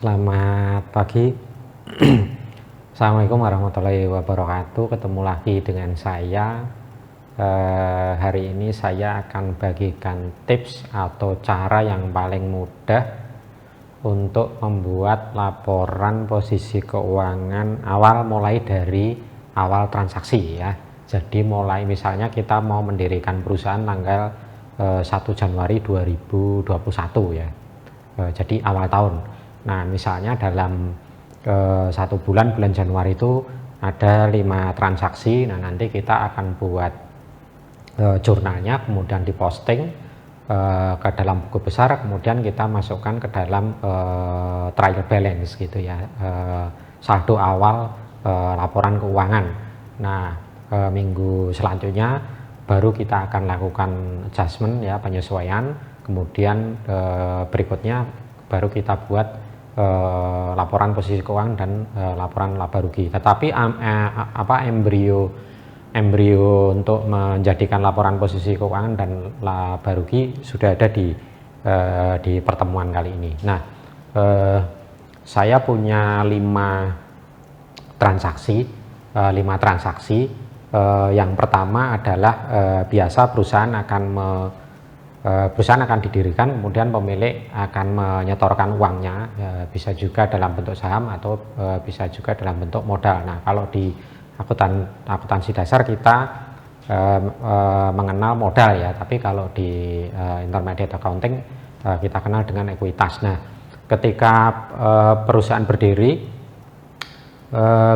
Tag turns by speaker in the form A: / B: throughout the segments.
A: Selamat pagi. Assalamualaikum warahmatullahi wabarakatuh. Ketemu lagi dengan saya. Hari ini saya akan bagikan tips atau cara yang paling mudah untuk membuat laporan posisi keuangan awal, mulai dari awal transaksi ya. Jadi mulai misalnya kita mau mendirikan perusahaan tanggal 1 Januari 2021 ya. Jadi awal tahun. Nah, misalnya dalam satu bulan Januari itu ada 5 transaksi. Nah, nanti kita akan buat jurnalnya, kemudian diposting ke dalam buku besar, kemudian kita masukkan ke dalam trial balance gitu ya, saldo awal laporan keuangan. Nah, minggu selanjutnya baru kita akan lakukan adjustment ya, penyesuaian. Kemudian berikutnya baru kita buat laporan posisi keuangan dan laporan laba rugi. Tetapi embrio untuk menjadikan laporan posisi keuangan dan laba rugi sudah ada di pertemuan kali ini. Nah, saya punya 5 transaksi. Yang pertama adalah biasa perusahaan akan didirikan, kemudian pemilik akan menyetorkan uangnya, bisa juga dalam bentuk saham atau bisa juga dalam bentuk modal. Nah, kalau di akuntansi dasar kita mengenal modal ya, tapi kalau di intermediate accounting kita kenal dengan ekuitas. Nah, ketika perusahaan berdiri,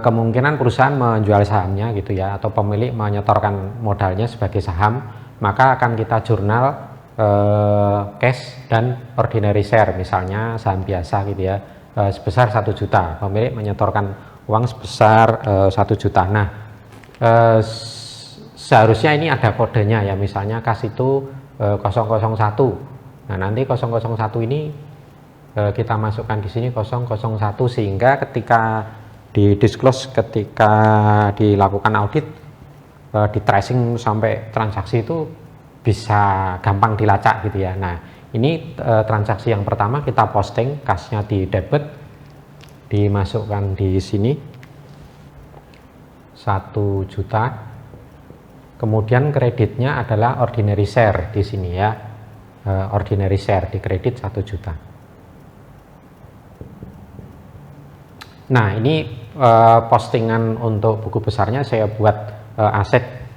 A: kemungkinan perusahaan menjual sahamnya gitu ya, atau pemilik menyetorkan modalnya sebagai saham, maka akan kita jurnal cash dan ordinary share. Misalnya saham biasa gitu ya, sebesar 1 juta, pemilik menyetorkan uang sebesar 1 juta. Nah, seharusnya ini ada kodenya ya, misalnya kas itu 001. Nah, nanti 001 ini kita masukkan di sini 001, sehingga ketika di disclose, ketika dilakukan audit, di tracing sampai transaksi itu bisa gampang dilacak gitu ya. Nah, ini transaksi yang pertama kita posting, kasnya di debit, dimasukkan di sini 1 juta. Kemudian kreditnya adalah ordinary share di sini ya, ordinary share di kredit 1 juta. Nah, ini postingan untuk buku besarnya saya buat aset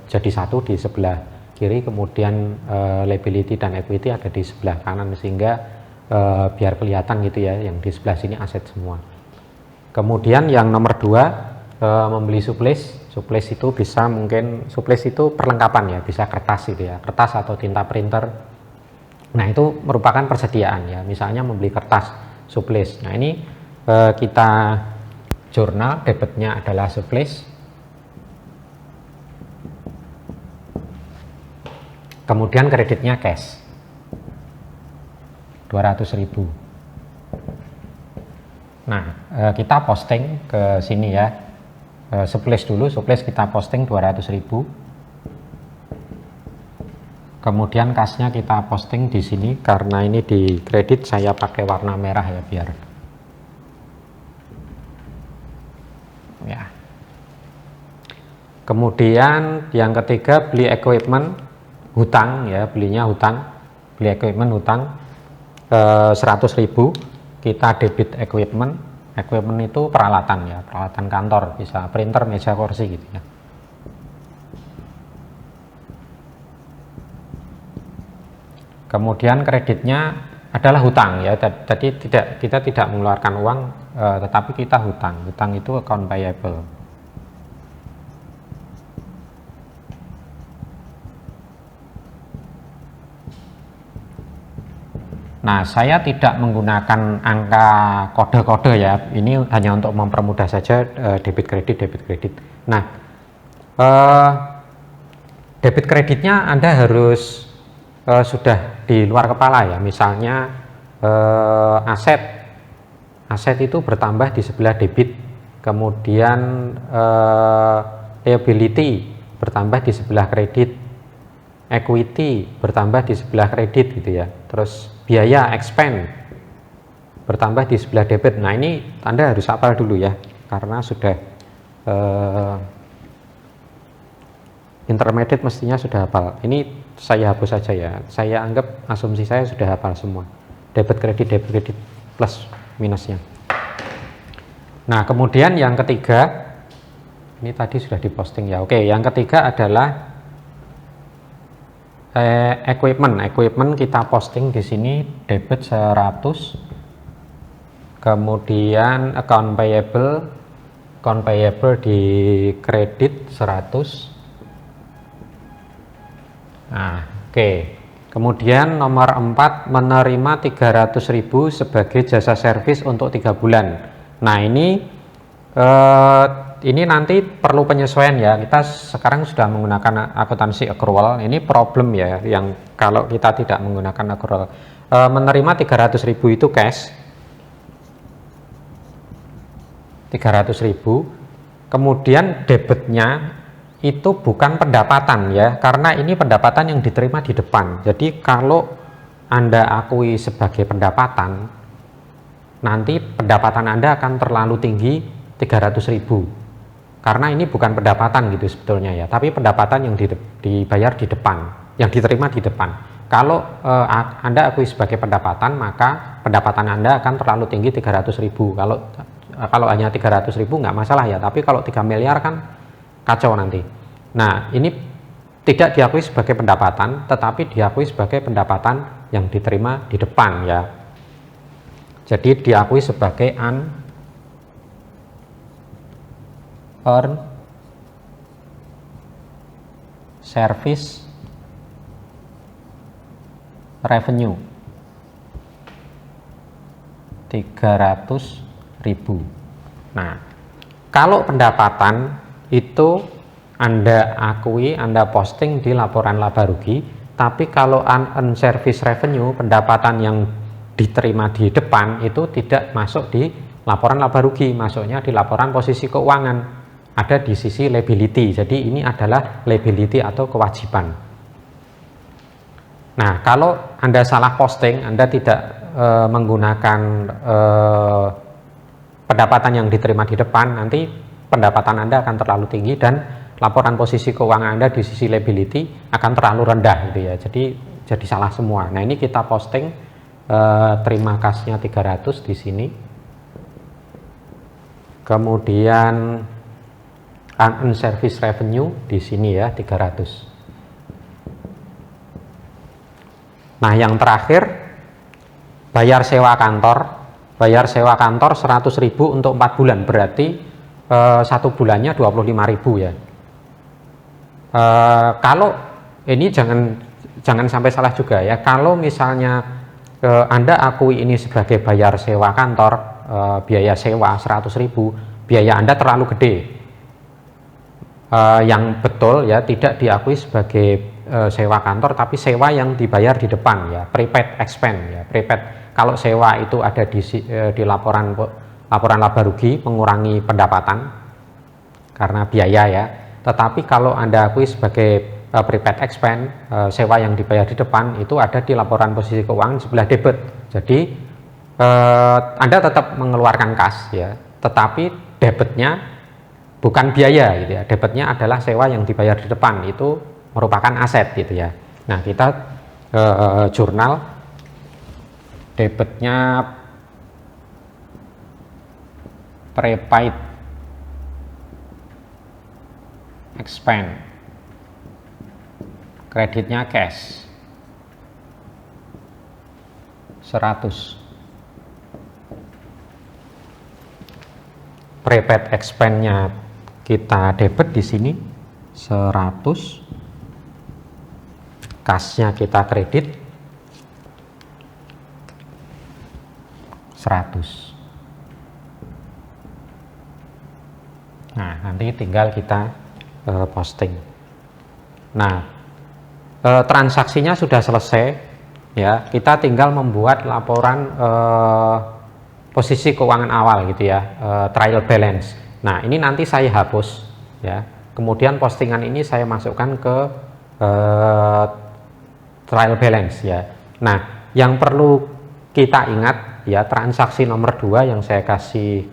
A: jadi satu di sebelah kiri, kemudian liability dan equity ada di sebelah kanan, sehingga biar kelihatan gitu ya, yang di sebelah sini aset semua. Kemudian yang nomor 2, membeli supplies itu bisa, mungkin supplies itu perlengkapan ya, bisa kertas gitu ya, kertas atau tinta printer. Nah, itu merupakan persediaan ya, misalnya membeli kertas supplies. Nah, ini kita jurnal, debitnya adalah supplies, kemudian kreditnya cash 200.000. Nah, kita posting ke sini ya, supplies dulu, supplies kita posting 200.000. Kemudian kasnya kita posting di sini, karena ini di kredit saya pakai warna merah ya, biar ya. Kemudian yang ketiga, beli equipment, hutang ya, belinya hutang, beli equipment hutang 100.000, kita debit equipment itu peralatan ya, peralatan kantor, bisa printer, meja, kursi gitu ya. Kemudian kreditnya adalah hutang ya, jadi kita tidak mengeluarkan uang, tetapi kita hutang itu account payable. Nah, saya tidak menggunakan angka kode-kode ya, ini hanya untuk mempermudah saja, debit kredit. Nah, debit kreditnya Anda harus sudah di luar kepala ya, misalnya aset itu bertambah di sebelah debit, kemudian liability bertambah di sebelah kredit, equity bertambah di sebelah kredit gitu ya, terus biaya expense bertambah di sebelah debit. Nah, ini Anda harus hafal dulu ya, karena sudah intermediate mestinya sudah hafal. Ini saya hapus saja ya, saya anggap asumsi saya sudah hafal semua, debit kredit plus minusnya. Nah, kemudian yang ketiga, ini tadi sudah diposting ya. Oke, yang ketiga adalah equipment kita posting di sini, debit 100, kemudian account payable di kredit 100. Nah, oke. Kemudian nomor 4, menerima 300.000 sebagai jasa servis untuk 3 bulan. Nah, ini nanti perlu penyesuaian ya. Kita sekarang sudah menggunakan akuntansi accrual. Ini problem ya, yang kalau kita tidak menggunakan accrual. Menerima 300.000 itu cash, 300.000. Kemudian debitnya itu bukan pendapatan ya, karena ini pendapatan yang diterima di depan. Jadi kalau Anda akui sebagai pendapatan, nanti pendapatan Anda akan terlalu tinggi 300.000. Karena ini bukan pendapatan gitu sebetulnya ya, tapi pendapatan yang dibayar di depan, yang diterima di depan. Kalau Anda akui sebagai pendapatan, maka pendapatan Anda akan terlalu tinggi 300.000. Kalau hanya 300.000 nggak masalah ya, tapi kalau 3 miliar kan kacau nanti. Nah, ini tidak diakui sebagai pendapatan, tetapi diakui sebagai pendapatan yang diterima di depan ya. Jadi diakui sebagai earned service revenue 300.000. Nah, kalau pendapatan itu Anda akui, Anda posting di laporan laba rugi, tapi kalau unearned service revenue, pendapatan yang diterima di depan itu tidak masuk di laporan laba rugi, masuknya di laporan posisi keuangan, ada di sisi liability. Jadi ini adalah liability atau kewajiban. Nah, kalau Anda salah posting, Anda tidak menggunakan pendapatan yang diterima di depan, nanti pendapatan Anda akan terlalu tinggi dan laporan posisi keuangan Anda di sisi liability akan terlalu rendah gitu ya. Jadi salah semua. Nah, ini kita posting terima kasnya 300 di sini. Kemudian unearned service revenue di sini ya 300. Nah, yang terakhir bayar sewa kantor. Bayar sewa kantor 100.000 untuk 4 bulan, berarti 1 bulannya 25.000 ya. Kalau ini jangan sampai salah juga ya. Kalau misalnya Anda akui ini sebagai bayar sewa kantor, biaya sewa 100.000, biaya Anda terlalu gede. Yang betul ya, tidak diakui sebagai sewa kantor, tapi sewa yang dibayar di depan ya, prepaid expense ya, prepaid. Kalau sewa itu ada di laporan laba rugi, mengurangi pendapatan karena biaya ya. Tetapi kalau Anda akui sebagai prepaid expense, sewa yang dibayar di depan itu ada di laporan posisi keuangan sebelah debit. Jadi Anda tetap mengeluarkan kas ya, tetapi debitnya bukan biaya gitu ya. Debitnya adalah sewa yang dibayar di depan, itu merupakan aset gitu ya. Nah, kita jurnal debitnya prepaid expense, kreditnya cash 100. Prepaid expense-nya kita debit di sini 100, kasnya kita kredit 100. Nah, nanti tinggal kita posting. Nah, transaksinya sudah selesai ya, kita tinggal membuat laporan posisi keuangan awal gitu ya, trial balance. Nah, ini nanti saya hapus ya, kemudian postingan ini saya masukkan ke trial balance ya. Nah, yang perlu kita ingat ya transaksi nomor 2 yang saya kasih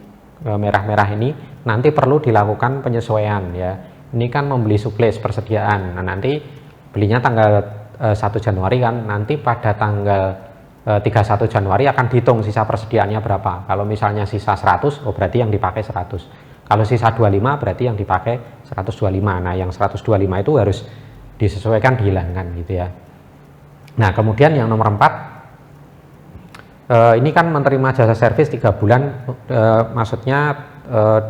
A: merah-merah ini nanti perlu dilakukan penyesuaian ya. Ini kan membeli suplai persediaan. Nah, nanti belinya tanggal 1 Januari kan, nanti pada tanggal 31 Januari akan dihitung sisa persediaannya berapa. Kalau misalnya sisa 100, oh berarti yang dipakai 100. Kalau sisa 25 berarti yang dipakai 125. Nah, yang 125 itu harus disesuaikan, dihilangkan gitu ya. Nah, kemudian yang nomor 4, ini kan menerima jasa servis 3 bulan, maksudnya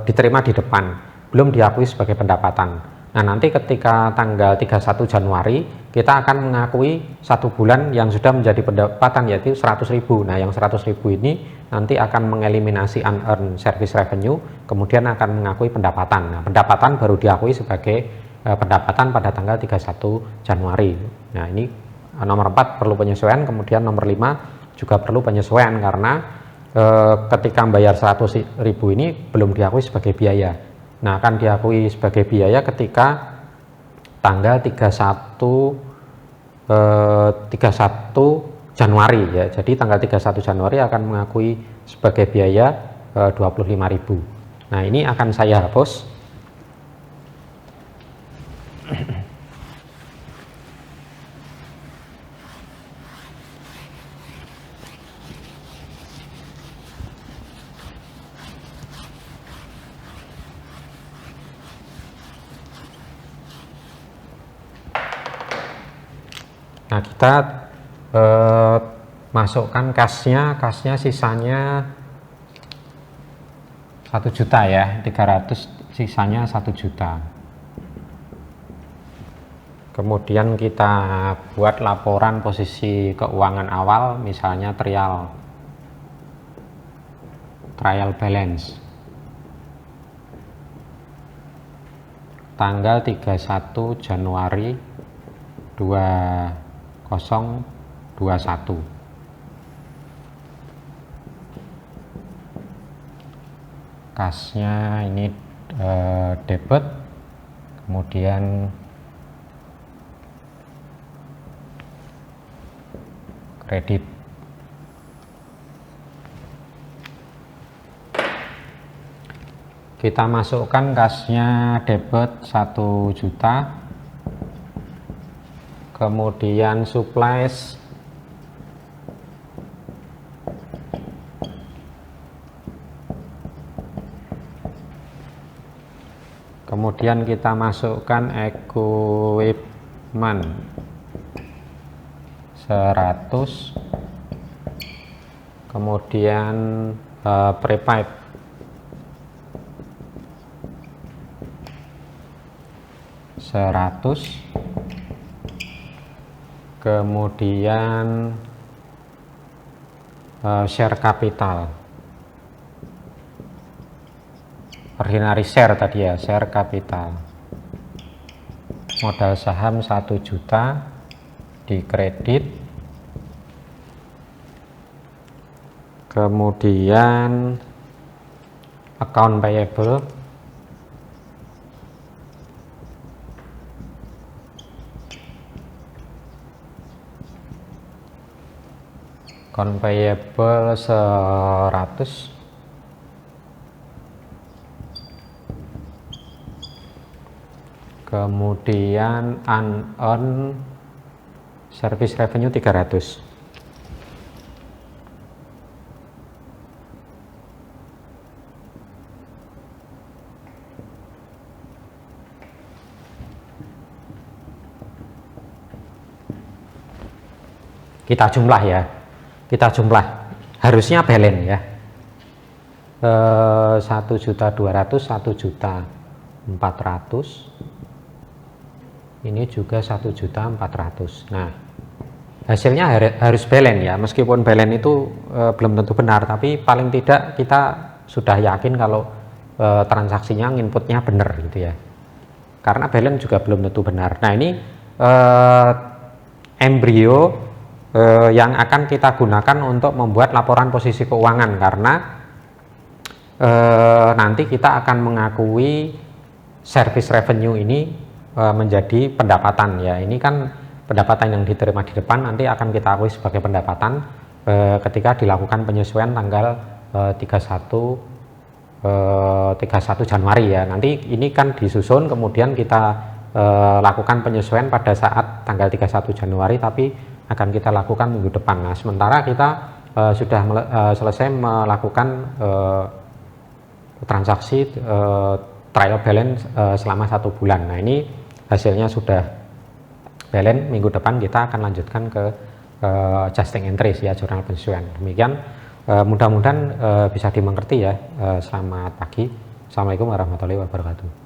A: diterima di depan, belum diakui sebagai pendapatan. Nah, nanti ketika tanggal 31 Januari kita akan mengakui 1 bulan yang sudah menjadi pendapatan, yaitu 100.000. Nah, yang 100.000 ini nanti akan mengeliminasi unearned service revenue, kemudian akan mengakui pendapatan. Nah, pendapatan baru diakui sebagai pendapatan pada tanggal 31 Januari. Nah, ini nomor 4 perlu penyesuaian, kemudian nomor 5 juga perlu penyesuaian karena ketika membayar 100.000 ini belum diakui sebagai biaya. Nah, akan diakui sebagai biaya ketika tanggal 31 Januari ya. Jadi tanggal 31 Januari akan mengakui sebagai biaya 25.000. Nah, ini akan saya hapus. Nah, kita masukkan kasnya sisanya 1 juta ya, 300 sisanya 1 juta. Kemudian kita buat laporan posisi keuangan awal, misalnya trial balance tanggal 31 Januari 2021. Kasnya ini debit, kemudian kredit. Kita masukkan kasnya debit 1 juta, kemudian supplies kemudian kita masukkan equipment 100, kemudian prepaid 100, kemudian share capital, ordinary share tadi ya, share capital, modal saham 1 juta di kredit, kemudian account payable account payable 100, kemudian unearned service revenue 300. Kita jumlah ya, harusnya balance ya, 1.200.000, 1.400.000, ini juga 1.400.000. Nah, hasilnya harus balance ya, meskipun balance itu belum tentu benar, tapi paling tidak kita sudah yakin kalau transaksinya inputnya benar gitu ya, karena balance juga belum tentu benar. Nah, ini embrio yang akan kita gunakan untuk membuat laporan posisi keuangan, karena nanti kita akan mengakui service revenue ini menjadi pendapatan ya. Ini kan pendapatan yang diterima di depan nanti akan kita akui sebagai pendapatan. ketika dilakukan penyesuaian tanggal 31 Januari ya. Nanti ini kan disusun, kemudian kita lakukan penyesuaian pada saat tanggal 31 Januari, tapi akan kita lakukan minggu depan. Nah, sementara kita sudah selesai melakukan transaksi trial balance selama 1 bulan. Nah, ini hasilnya sudah balance. Minggu depan kita akan lanjutkan ke adjusting entries ya, jurnal penyesuaian. Demikian, mudah-mudahan bisa dimengerti ya. Selamat pagi. Assalamualaikum warahmatullahi wabarakatuh.